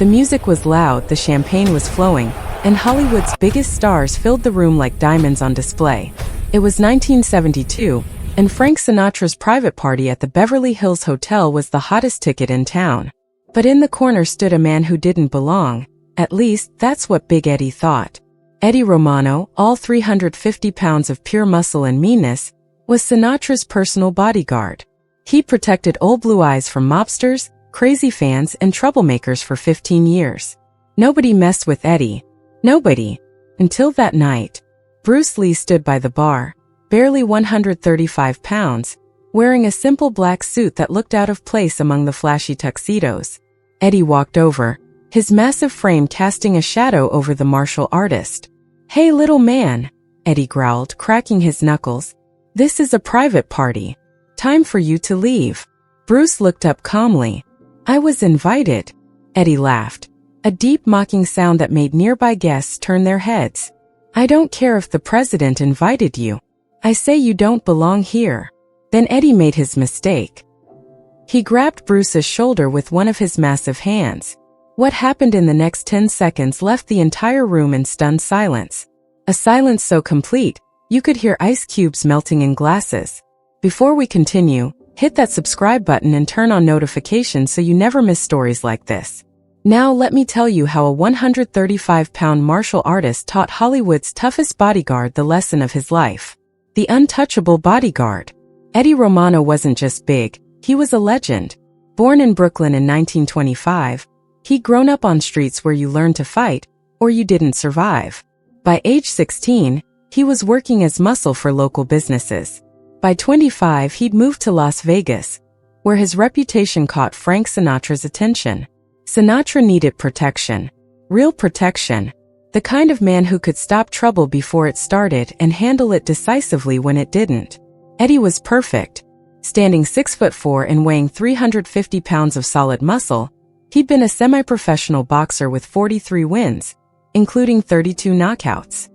The music was loud, the champagne was flowing, and Hollywood's biggest stars filled the room like diamonds on display. It was 1972, and Frank Sinatra's private party at the Beverly Hills Hotel was the hottest ticket in town. But in the corner stood a man who didn't belong. At least, that's what Big Eddie thought. Eddie Romano, all 350 pounds of pure muscle and meanness, was Sinatra's personal bodyguard. He protected Old Blue Eyes from mobsters, crazy fans, and troublemakers for 15 years. Nobody messed with Eddie. Nobody. Until that night. Bruce Lee stood by the bar, barely 135 pounds, wearing a simple black suit that looked out of place among the flashy tuxedos. Eddie walked over, his massive frame casting a shadow over the martial artist. "Hey, little man," Eddie growled, cracking his knuckles. "This is a private party. Time for you to leave." Bruce looked up calmly. "I was invited." Eddie laughed, a deep mocking sound that made nearby guests turn their heads. "I don't care if the president invited you. I say you don't belong here." Then Eddie made his mistake. He grabbed Bruce's shoulder with one of his massive hands. What happened in the next 10 seconds left the entire room in stunned silence. A silence so complete, you could hear ice cubes melting in glasses. Before we continue, hit that subscribe button and turn on notifications so you never miss stories like this. Now let me tell you how a 135-pound martial artist taught Hollywood's toughest bodyguard the lesson of his life. The untouchable bodyguard. Eddie Romano wasn't just big, he was a legend. Born in Brooklyn in 1925, he'd grown up on streets where you learned to fight, or you didn't survive. By age 16, he was working as muscle for local businesses. By 25, he'd moved to Las Vegas, where his reputation caught Frank Sinatra's attention. Sinatra needed protection. Real protection. The kind of man who could stop trouble before it started and handle it decisively when it didn't. Eddie was perfect. Standing 6'4" and weighing 350 pounds of solid muscle, he'd been a semi-professional boxer with 43 wins, including 32 knockouts.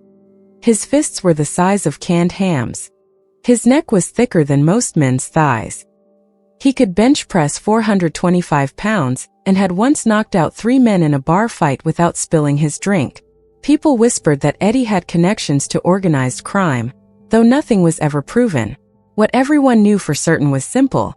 His fists were the size of canned hams. His neck was thicker than most men's thighs. He could bench press 425 pounds and had once knocked out 3 men in a bar fight without spilling his drink. People whispered that Eddie had connections to organized crime, though nothing was ever proven. What everyone knew for certain was simple.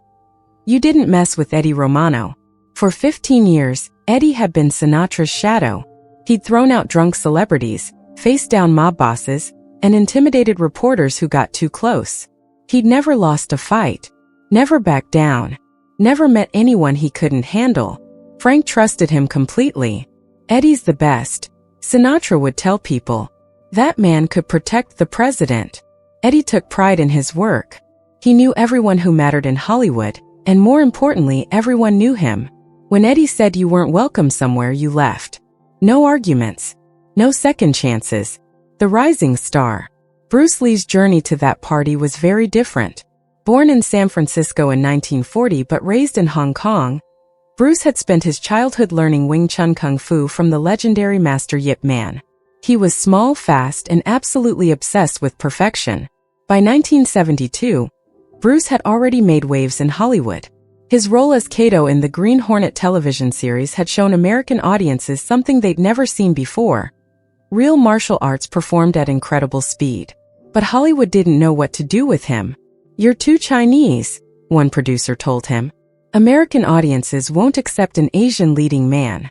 You didn't mess with Eddie Romano. For 15 years, Eddie had been Sinatra's shadow. He'd thrown out drunk celebrities, faced down mob bosses, and intimidated reporters who got too close. He'd never lost a fight. Never backed down. Never met anyone he couldn't handle. Frank trusted him completely. "Eddie's the best," Sinatra would tell people. "That man could protect the president." Eddie took pride in his work. He knew everyone who mattered in Hollywood, and more importantly, everyone knew him. When Eddie said you weren't welcome somewhere, you left. No arguments. No second chances. The rising star. Bruce Lee's journey to that party was very different. Born in San Francisco in 1940 but raised in Hong Kong, Bruce had spent his childhood learning Wing Chun Kung Fu from the legendary master Yip Man. He was small, fast, and absolutely obsessed with perfection. By 1972, Bruce had already made waves in Hollywood. His role as Kato in the Green Hornet television series had shown American audiences something they'd never seen before. Real martial arts performed at incredible speed. But Hollywood didn't know what to do with him. "You're too Chinese," one producer told him. "American audiences won't accept an Asian leading man."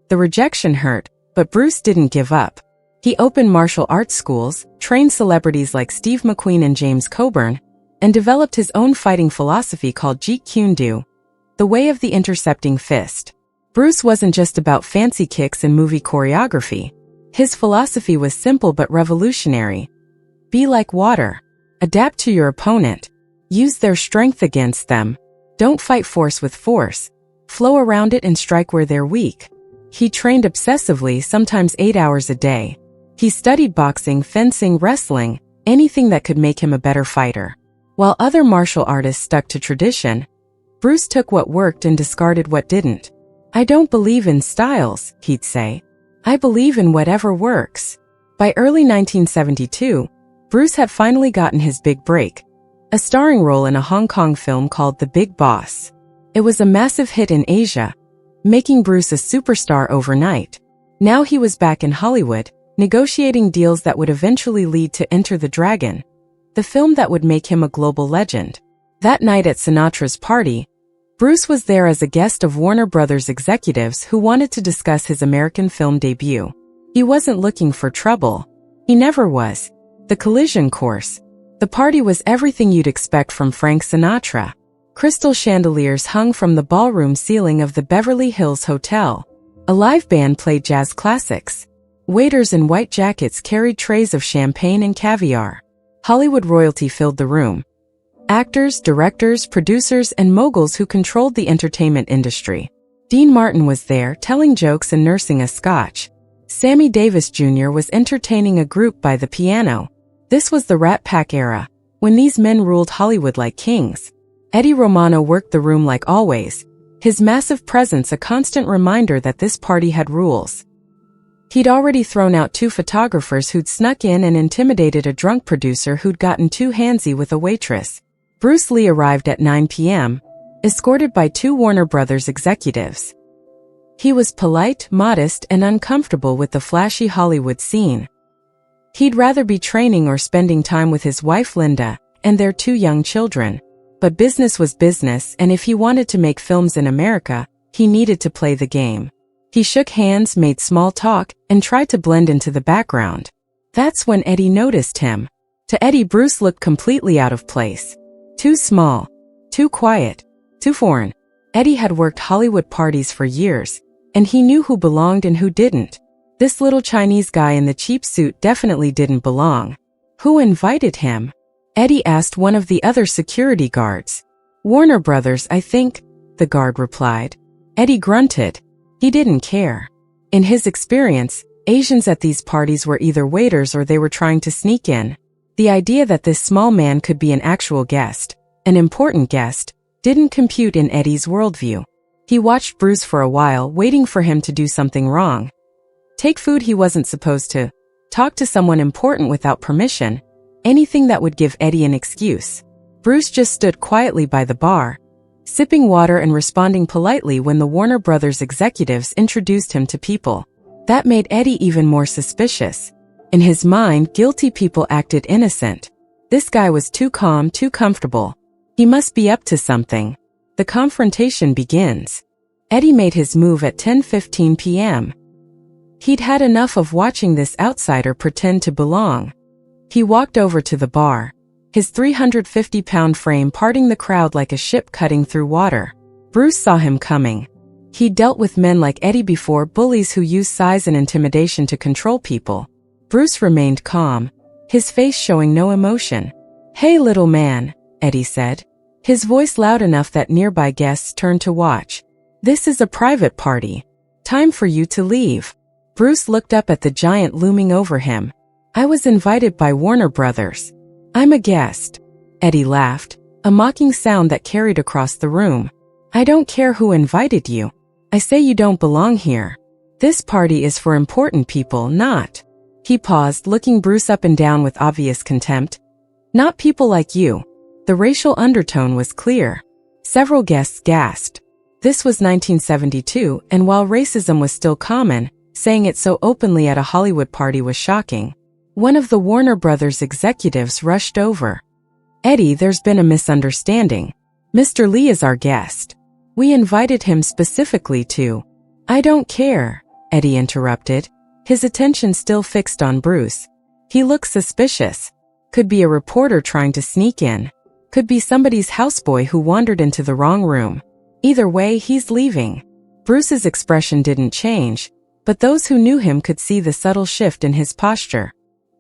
The rejection hurt, but Bruce didn't give up. He opened martial arts schools, trained celebrities like Steve McQueen and James Coburn, and developed his own fighting philosophy called Jeet Kune Do, the way of the intercepting fist. Bruce wasn't just about fancy kicks and movie choreography. His philosophy was simple but revolutionary. Be like water. Adapt to your opponent. Use their strength against them. Don't fight force with force. Flow around it and strike where they're weak. He trained obsessively, sometimes 8 hours a day. He studied boxing, fencing, wrestling, anything that could make him a better fighter. While other martial artists stuck to tradition, Bruce took what worked and discarded what didn't. "I don't believe in styles," he'd say. "I believe in whatever works." By early 1972, Bruce had finally gotten his big break, a starring role in a Hong Kong film called The Big Boss. It was a massive hit in Asia, making Bruce a superstar overnight. Now he was back in Hollywood, negotiating deals that would eventually lead to Enter the Dragon, the film that would make him a global legend. That night at Sinatra's party, Bruce was there as a guest of Warner Brothers executives who wanted to discuss his American film debut. He wasn't looking for trouble. He never was. The collision course. The party was everything you'd expect from Frank Sinatra. Crystal chandeliers hung from the ballroom ceiling of the Beverly Hills Hotel. A live band played jazz classics. Waiters in white jackets carried trays of champagne and caviar. Hollywood royalty filled the room. Actors, directors, producers, and moguls who controlled the entertainment industry. Dean Martin was there, telling jokes and nursing a scotch. Sammy Davis Jr. was entertaining a group by the piano. This was the Rat Pack era, when these men ruled Hollywood like kings. Eddie Romano worked the room like always, his massive presence a constant reminder that this party had rules. He'd already thrown out 2 photographers who'd snuck in and intimidated a drunk producer who'd gotten too handsy with a waitress. Bruce Lee arrived at 9 p.m., escorted by 2 Warner Brothers executives. He was polite, modest, and uncomfortable with the flashy Hollywood scene. He'd rather be training or spending time with his wife Linda and their 2 young children. But business was business, and if he wanted to make films in America, he needed to play the game. He shook hands, made small talk, and tried to blend into the background. That's when Eddie noticed him. To Eddie, Bruce looked completely out of place. Too small, too quiet, too foreign. Eddie had worked Hollywood parties for years, and he knew who belonged and who didn't. This little Chinese guy in the cheap suit definitely didn't belong. Who invited him? Eddie asked one of the other security guards. Warner Brothers, I think, the guard replied. Eddie grunted. He didn't care. In his experience, Asians at these parties were either waiters or they were trying to sneak in. The idea that this small man could be an actual guest, an important guest, didn't compute in Eddie's worldview. He watched Bruce for a while, waiting for him to do something wrong. Take food he wasn't supposed to. Talk to someone important without permission. Anything that would give Eddie an excuse. Bruce just stood quietly by the bar, sipping water and responding politely when the Warner Brothers executives introduced him to people. That made Eddie even more suspicious. In his mind, guilty people acted innocent. This guy was too calm, too comfortable. He must be up to something. The confrontation begins. Eddie made his move at 10:15 p.m. He'd had enough of watching this outsider pretend to belong. He walked over to the bar, his 350-pound frame parting the crowd like a ship cutting through water. Bruce saw him coming. He'd dealt with men like Eddie before, bullies who use size and intimidation to control people. Bruce remained calm, his face showing no emotion. "Hey, little man," Eddie said, his voice loud enough that nearby guests turned to watch. "This is a private party. Time for you to leave." Bruce looked up at the giant looming over him. "I was invited by Warner Brothers. I'm a guest." Eddie laughed, a mocking sound that carried across the room. "I don't care who invited you. I say you don't belong here. This party is for important people, not..." He paused, looking Bruce up and down with obvious contempt. "Not people like you." The racial undertone was clear. Several guests gasped. This was 1972, and while racism was still common, saying it so openly at a Hollywood party was shocking. One of the Warner Brothers executives rushed over. "Eddie, there's been a misunderstanding. Mr. Lee is our guest. We invited him specifically to..." "I don't care," Eddie interrupted, his attention still fixed on Bruce. He looked suspicious. Could be a reporter trying to sneak in. Could be somebody's houseboy who wandered into the wrong room. Either way, he's leaving. Bruce's expression didn't change, but those who knew him could see the subtle shift in his posture.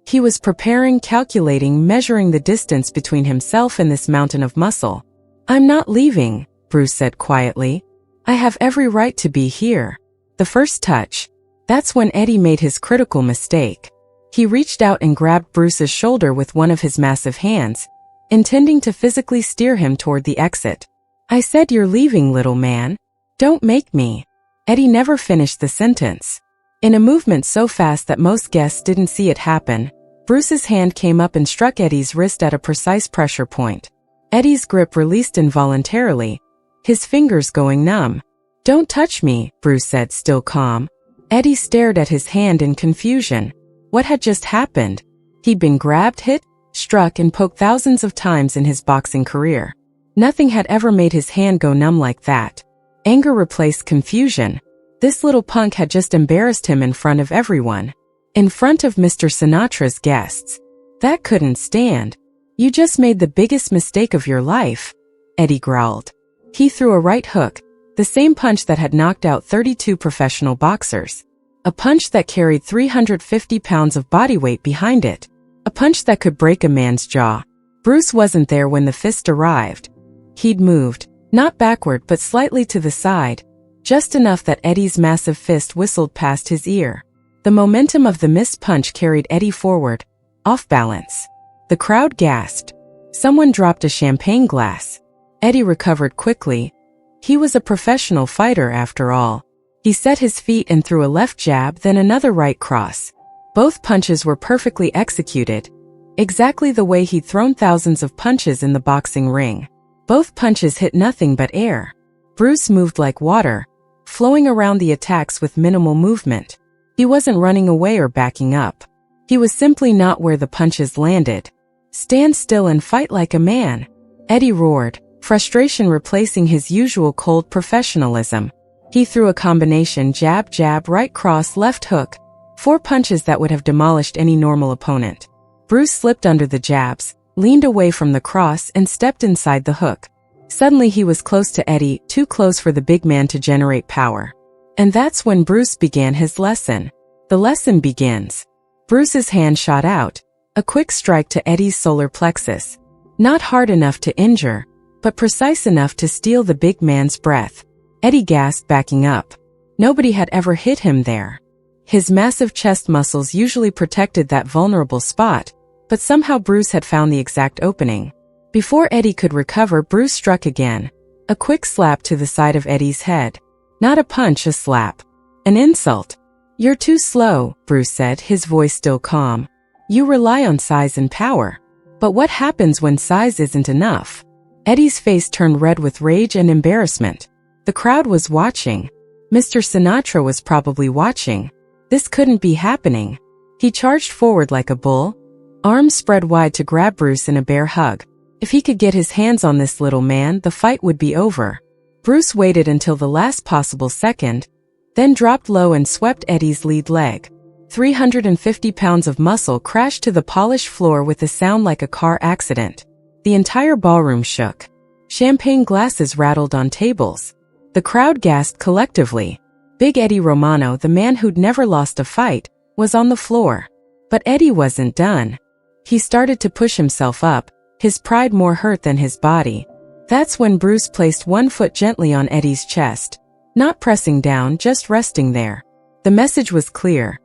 He was preparing, calculating, measuring the distance between himself and this mountain of muscle. "I'm not leaving," Bruce said quietly. "I have every right to be here." The first touch. That's when Eddie made his critical mistake. He reached out and grabbed Bruce's shoulder with one of his massive hands, intending to physically steer him toward the exit. "I said you're leaving, little man. Don't make me." Eddie never finished the sentence. In a movement so fast that most guests didn't see it happen, Bruce's hand came up and struck Eddie's wrist at a precise pressure point. Eddie's grip released involuntarily, his fingers going numb. "Don't touch me," Bruce said, still calm. Eddie stared at his hand in confusion. What had just happened? He'd been grabbed, hit, struck, and poked thousands of times in his boxing career. Nothing had ever made his hand go numb like that. Anger replaced confusion. This little punk had just embarrassed him in front of everyone. In front of Mr. Sinatra's guests. That couldn't stand. "You just made the biggest mistake of your life," Eddie growled. He threw a right hook, the same punch that had knocked out 32 professional boxers. A punch that carried 350 pounds of body weight behind it. A punch that could break a man's jaw. Bruce wasn't there when the fist arrived. He'd moved, not backward but slightly to the side, just enough that Eddie's massive fist whistled past his ear. The momentum of the missed punch carried Eddie forward, off balance. The crowd gasped. Someone dropped a champagne glass. Eddie recovered quickly. He was a professional fighter after all. He set his feet and threw a left jab, then another right cross. Both punches were perfectly executed, exactly the way he'd thrown thousands of punches in the boxing ring. Both punches hit nothing but air. Bruce moved like water, flowing around the attacks with minimal movement. He wasn't running away or backing up. He was simply not where the punches landed. "Stand still and fight like a man," Eddie roared, frustration replacing his usual cold professionalism. He threw a combination jab, jab, right cross, left hook, 4 punches that would have demolished any normal opponent. Bruce slipped under the jabs, leaned away from the cross, and stepped inside the hook. Suddenly he was close to Eddie, too close for the big man to generate power. And that's when Bruce began his lesson. The lesson begins. Bruce's hand shot out, a quick strike to Eddie's solar plexus. Not hard enough to injure, but precise enough to steal the big man's breath. Eddie gasped, backing up. Nobody had ever hit him there. His massive chest muscles usually protected that vulnerable spot, but somehow Bruce had found the exact opening. Before Eddie could recover, Bruce struck again. A quick slap to the side of Eddie's head. Not a punch, a slap. An insult. "You're too slow," Bruce said, his voice still calm. "You rely on size and power. But what happens when size isn't enough?" Eddie's face turned red with rage and embarrassment. The crowd was watching. Mr. Sinatra was probably watching. This couldn't be happening. He charged forward like a bull, arms spread wide to grab Bruce in a bear hug. If he could get his hands on this little man, the fight would be over. Bruce waited until the last possible second, then dropped low and swept Eddie's lead leg. 350 pounds of muscle crashed to the polished floor with a sound like a car accident. The entire ballroom shook. Champagne glasses rattled on tables. The crowd gasped collectively. Big Eddie Romano, the man who'd never lost a fight, was on the floor. But Eddie wasn't done. He started to push himself up, his pride more hurt than his body. That's when Bruce placed one foot gently on Eddie's chest. Not pressing down, just resting there. The message was clear.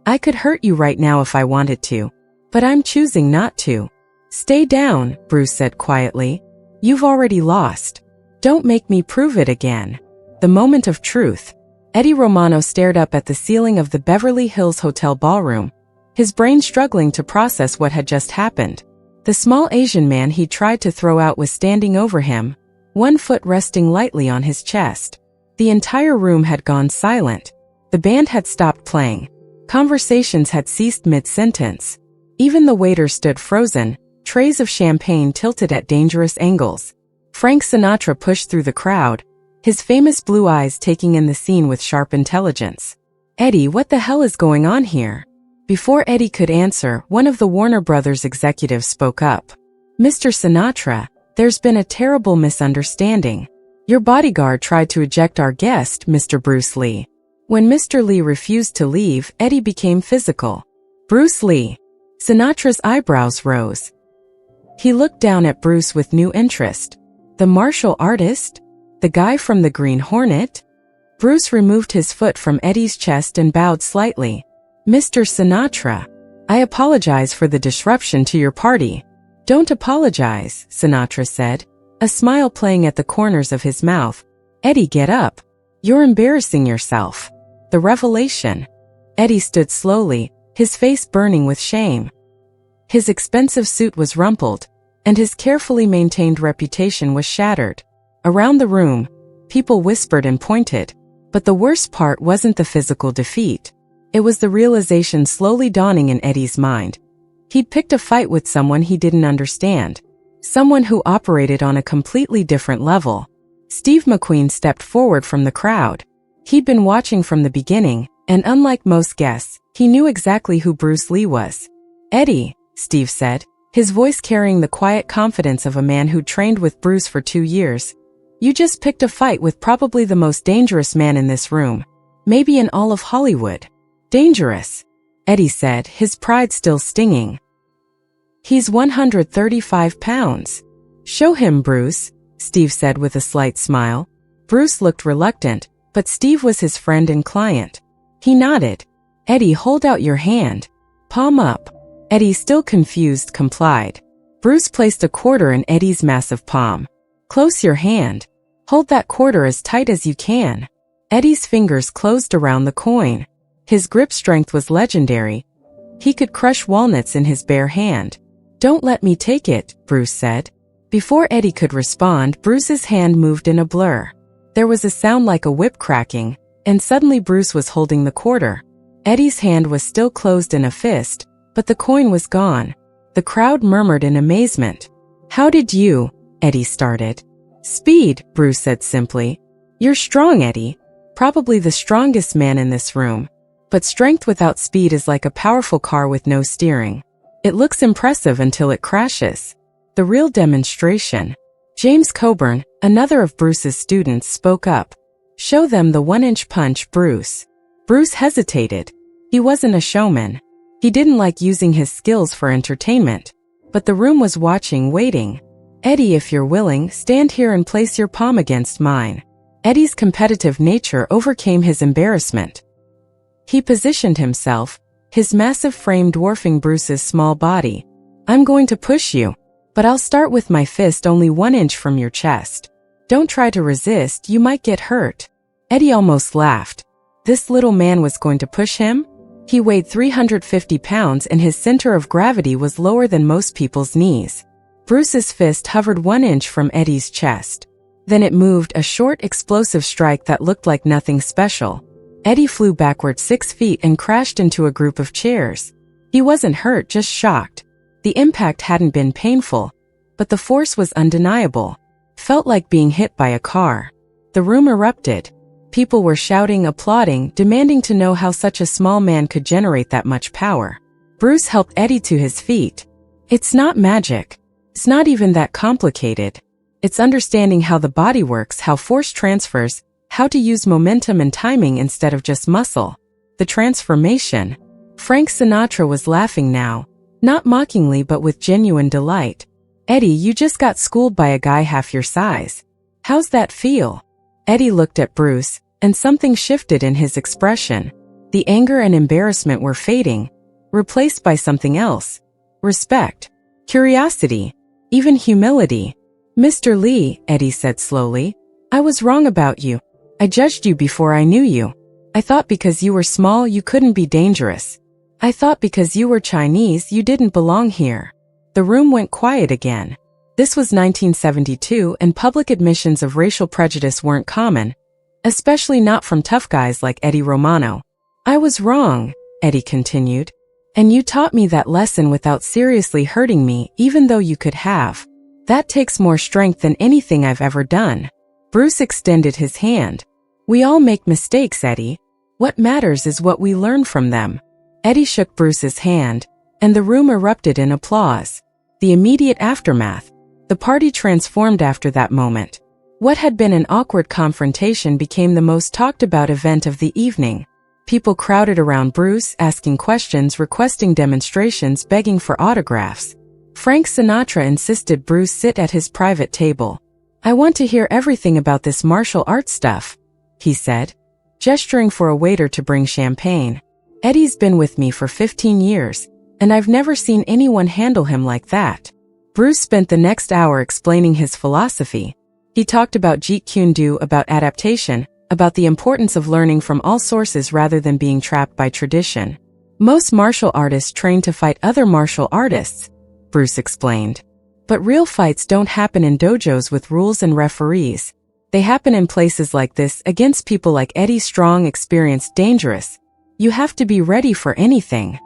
"I could hurt you right now if I wanted to, but I'm choosing not to." "Stay down," Bruce said quietly. "You've already lost. Don't make me prove it again." The moment of truth. Eddie Romano stared up at the ceiling of the Beverly Hills Hotel ballroom, his brain struggling to process what had just happened. The small Asian man he tried to throw out was standing over him, one foot resting lightly on his chest. The entire room had gone silent. The band had stopped playing. Conversations had ceased mid-sentence. Even the waiter stood frozen, trays of champagne tilted at dangerous angles. Frank Sinatra pushed through the crowd, his famous blue eyes taking in the scene with sharp intelligence. "Eddie, what the hell is going on here?" Before Eddie could answer, one of the Warner Brothers executives spoke up. "Mr. Sinatra, there's been a terrible misunderstanding. Your bodyguard tried to eject our guest, Mr. Bruce Lee." When Mr. Lee refused to leave, Eddie became physical. "Bruce Lee." Sinatra's eyebrows rose. He looked down at Bruce with new interest. "The martial artist? The guy from the Green Hornet?" Bruce removed his foot from Eddie's chest and bowed slightly. "Mr. Sinatra, I apologize for the disruption to your party." "Don't apologize," Sinatra said, a smile playing at the corners of his mouth. "Eddie, get up. You're embarrassing yourself." The revelation. Eddie stood slowly, his face burning with shame. His expensive suit was rumpled, and his carefully maintained reputation was shattered. Around the room, People whispered and pointed. But the worst part wasn't the physical defeat. It was the realization slowly dawning in Eddie's mind. He'd picked a fight with someone he didn't understand. Someone who operated on a completely different level. Steve McQueen stepped forward from the crowd. He'd been watching from the beginning, and unlike most guests, he knew exactly who Bruce Lee was. "Eddie," Steve said, his voice carrying the quiet confidence of a man who'd trained with Bruce for 2 years. "You just picked a fight with probably the most dangerous man in this room. Maybe in all of Hollywood." "Dangerous," Eddie said, his pride still stinging. "He's 135 pounds. "Show him, Bruce," Steve said with a slight smile. Bruce looked reluctant, but Steve was his friend and client. He nodded. "Eddie, hold out your hand. Palm up." Eddie, still confused, complied. Bruce placed a quarter in Eddie's massive palm. "Close your hand. Hold that quarter as tight as you can." Eddie's fingers closed around the coin. His grip strength was legendary. He could crush walnuts in his bare hand. "Don't let me take it," Bruce said. Before Eddie could respond, Bruce's hand moved in a blur. There was a sound like a whip cracking, and suddenly Bruce was holding the quarter. Eddie's hand was still closed in a fist, but the coin was gone. The crowd murmured in amazement. "How did you?" Eddie started. "Speed," Bruce said simply. "You're strong, Eddie. Probably the strongest man in this room. But strength without speed is like a powerful car with no steering. It looks impressive until it crashes." The real demonstration. James Coburn, another of Bruce's students, spoke up. "Show them the 1-inch punch, Bruce." Bruce hesitated. He wasn't a showman. He didn't like using his skills for entertainment. But the room was watching, waiting. "Eddie, if you're willing, stand here and place your palm against mine." Eddie's competitive nature overcame his embarrassment. He positioned himself, his massive frame dwarfing Bruce's small body. "I'm going to push you, but I'll start with my fist only 1 inch from your chest. Don't try to resist, you might get hurt." Eddie almost laughed. This little man was going to push him? He weighed 350 pounds and his center of gravity was lower than most people's knees. Bruce's fist hovered 1 inch from Eddie's chest. Then it moved, a short, explosive strike that looked like nothing special. Eddie flew backward 6 feet and crashed into a group of chairs. He wasn't hurt, just shocked. The impact hadn't been painful, but the force was undeniable. Felt like being hit by a car. The room erupted. People were shouting, applauding, demanding to know how such a small man could generate that much power. Bruce helped Eddie to his feet. "It's not magic. It's not even that complicated. It's understanding how the body works, how force transfers, how to use momentum and timing instead of just muscle. The transformation." Frank Sinatra was laughing now, not mockingly but with genuine delight. "Eddie, you just got schooled by a guy half your size. How's that feel?" Eddie looked at Bruce, and something shifted in his expression. The anger and embarrassment were fading, replaced by something else. Respect, curiosity, even humility. "Mr. Lee," Eddie said slowly, "I was wrong about you. I judged you before I knew you. I thought because you were small you couldn't be dangerous. I thought because you were Chinese you didn't belong here." The room went quiet again. This was 1972 and public admissions of racial prejudice weren't common, especially not from tough guys like Eddie Romano. "I was wrong," Eddie continued. "And you taught me that lesson without seriously hurting me, even though you could have. That takes more strength than anything I've ever done." Bruce extended his hand. "We all make mistakes, Eddie. What matters is what we learn from them." Eddie shook Bruce's hand, and the room erupted in applause. The immediate aftermath. The party transformed after that moment. What had been an awkward confrontation became the most talked about event of the evening. People crowded around Bruce, asking questions, requesting demonstrations, begging for autographs. Frank Sinatra insisted Bruce sit at his private table. "I want to hear everything about this martial arts stuff," he said, gesturing for a waiter to bring champagne. "Eddie's been with me for 15 years, and I've never seen anyone handle him like that." Bruce spent the next hour explaining his philosophy. He talked about Jeet Kune Do, about adaptation, about the importance of learning from all sources rather than being trapped by tradition. "Most martial artists train to fight other martial artists," Bruce explained. "But real fights don't happen in dojos with rules and referees. They happen in places like this against people like Eddie, strong, experienced, dangerous. You have to be ready for anything.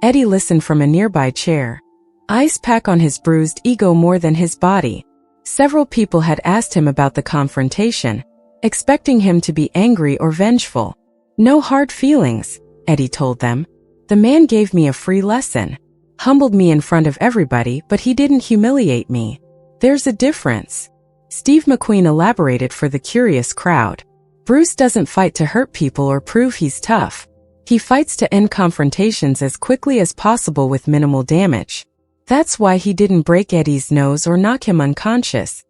Eddie listened from a nearby chair. Ice pack on his bruised ego more than his body. Several people had asked him about the confrontation, expecting him to be angry or vengeful. No hard feelings, Eddie told them. The man gave me a free lesson. Humbled me in front of everybody, but he didn't humiliate me. There's a difference. Steve McQueen elaborated for the curious crowd. Bruce doesn't fight to hurt people or prove he's tough. He fights to end confrontations as quickly as possible with minimal damage. That's why he didn't break Eddie's nose or knock him unconscious.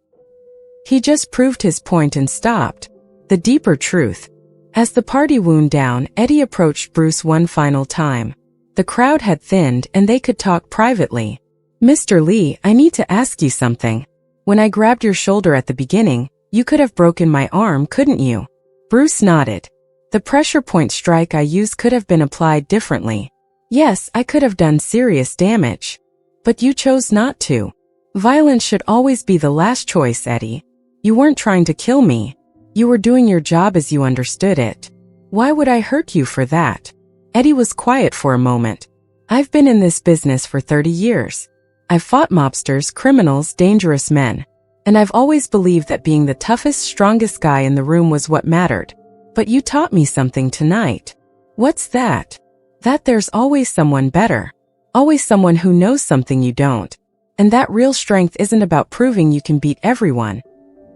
He just proved his point and stopped. The deeper truth. As the party wound down, Eddie approached Bruce one final time. The crowd had thinned and they could talk privately. Mr. Lee, I need to ask you something. When I grabbed your shoulder at the beginning, you could have broken my arm, couldn't you? Bruce nodded. The pressure point strike I used could have been applied differently. Yes, I could have done serious damage. But you chose not to. Violence should always be the last choice, Eddie. You weren't trying to kill me. You were doing your job as you understood it. Why would I hurt you for that? Eddie was quiet for a moment. I've been in this business for 30 years. I've fought mobsters, criminals, dangerous men. And I've always believed that being the toughest, strongest guy in the room was what mattered. But you taught me something tonight. What's that? That there's always someone better. Always someone who knows something you don't. And that real strength isn't about proving you can beat everyone.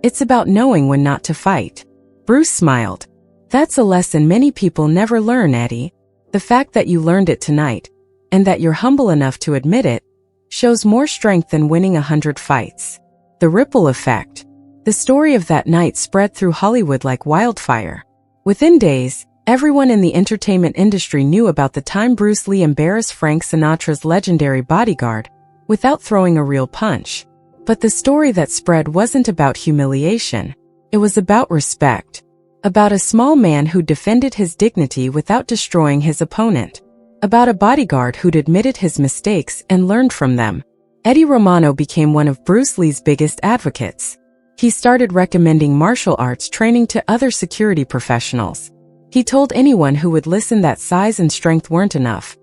It's about knowing when not to fight. Bruce smiled. That's a lesson many people never learn, Eddie. The fact that you learned it tonight, and that you're humble enough to admit it, shows more strength than winning 100 fights. The ripple effect. The story of that night spread through Hollywood like wildfire. Within days, everyone in the entertainment industry knew about the time Bruce Lee embarrassed Frank Sinatra's legendary Bodyguard, without throwing a real punch. But the story that spread wasn't about humiliation. It was about respect. About a small man who defended his dignity without destroying his opponent. About a bodyguard who'd admitted his mistakes and learned from them. Eddie Romano became one of Bruce Lee's biggest advocates. He started recommending martial arts training to other security professionals. He told anyone who would listen that size and strength weren't enough.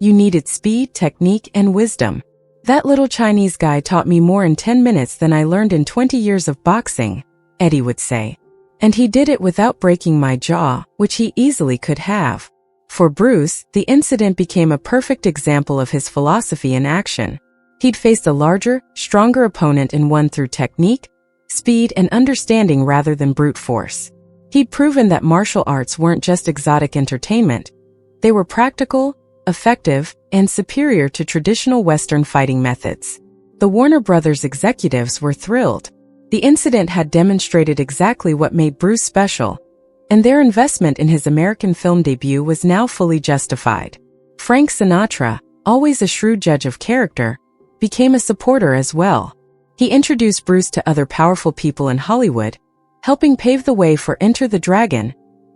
You needed speed, technique, and wisdom. That little Chinese guy taught me more in 10 minutes than I learned in 20 years of boxing, Eddie would say. And he did it without breaking my jaw, which he easily could have. For Bruce, the incident became a perfect example of his philosophy in action. He'd faced a larger, stronger opponent and won through technique, speed, and understanding rather than brute force. He'd proven that martial arts weren't just exotic entertainment. They were practical, effective, and superior to traditional Western fighting methods. The Warner Brothers executives were thrilled. The incident had demonstrated exactly what made Bruce special, and their investment in his American film debut was now fully justified. Frank Sinatra, always a shrewd judge of character, became a supporter as well. He introduced Bruce to other powerful people in Hollywood, helping pave the way for Enter the Dragon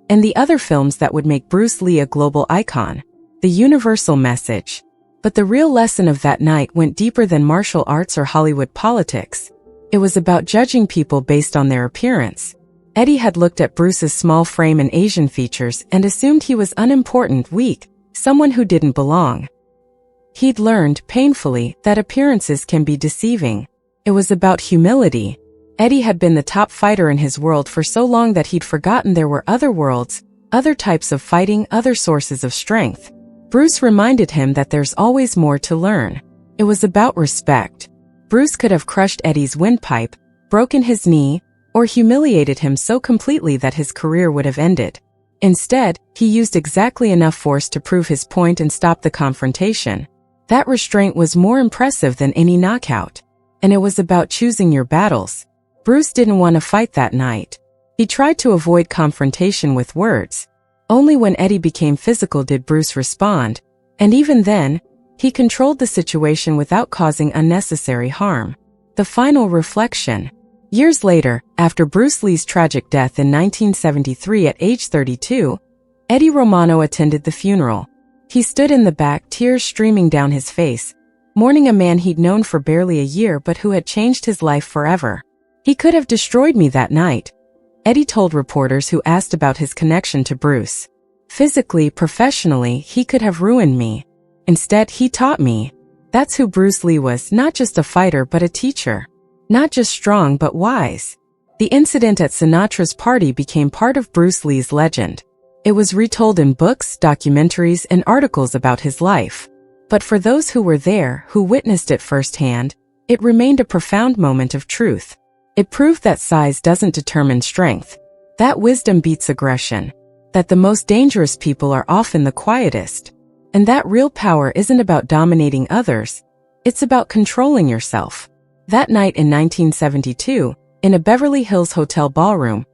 and the other films that would make Bruce Lee a global icon. The universal message. But the real lesson of that night went deeper than martial arts or Hollywood politics. It was about judging people based on their appearance. Eddie had looked at Bruce's small frame and Asian features and assumed he was unimportant, weak, someone who didn't belong. He'd learned, painfully, that appearances can be deceiving. It was about humility. Eddie had been the top fighter in his world for so long that he'd forgotten there were other worlds, other types of fighting, other sources of strength. Bruce reminded him that there's always more to learn. It was about respect. Bruce could have crushed Eddie's windpipe, broken his knee, or humiliated him so completely that his career would have ended. Instead, he used exactly enough force to prove his point and stop the confrontation. That restraint was more impressive than any knockout. And it was about choosing your battles. Bruce didn't want to fight that night. He tried to avoid confrontation with words. Only when Eddie became physical did Bruce respond, and even then, he controlled the situation without causing unnecessary harm. The final reflection. Years later, after Bruce Lee's tragic death in 1973 at age 32, Eddie Romano attended the funeral. He stood in the back, tears streaming down his face, mourning a man he'd known for barely a year but who had changed his life forever. He could have destroyed me that night, Eddie told reporters who asked about his connection to Bruce. Physically, professionally, he could have ruined me. Instead, he taught me. That's who Bruce Lee was, not just a fighter but a teacher. Not just strong but wise. The incident at Sinatra's party became part of Bruce Lee's legend. It was retold in books, documentaries, and articles about his life. But for those who were there, who witnessed it firsthand, it remained a profound moment of truth. It proved that size doesn't determine strength. That wisdom beats aggression. That the most dangerous people are often the quietest. And that real power isn't about dominating others. It's about controlling yourself. That night in 1972, in a Beverly Hills hotel ballroom,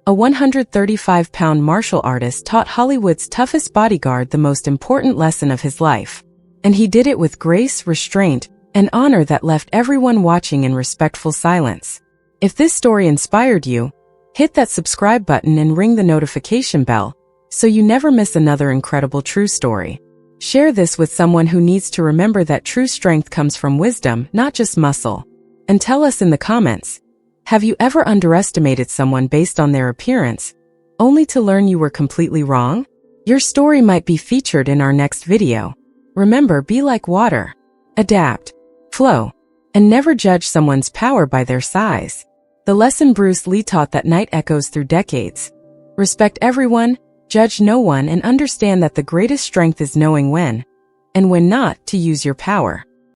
a 135-pound martial artist taught Hollywood's toughest bodyguard the most important lesson of his life. And he did it with grace, restraint, and honor that left everyone watching in respectful silence. If this story inspired you, hit that subscribe button and ring the notification bell so you never miss another incredible true story. Share this with someone who needs to remember that true strength comes from wisdom, not just muscle. And tell us in the comments, have you ever underestimated someone based on their appearance, only to learn you were completely wrong? Your story might be featured in our next video. Remember, be like water. Adapt, flow, and never judge someone's power by their size. The lesson Bruce Lee taught that night echoes through decades. Respect everyone, judge no one, and understand that the greatest strength is knowing when, and when not, to use your power.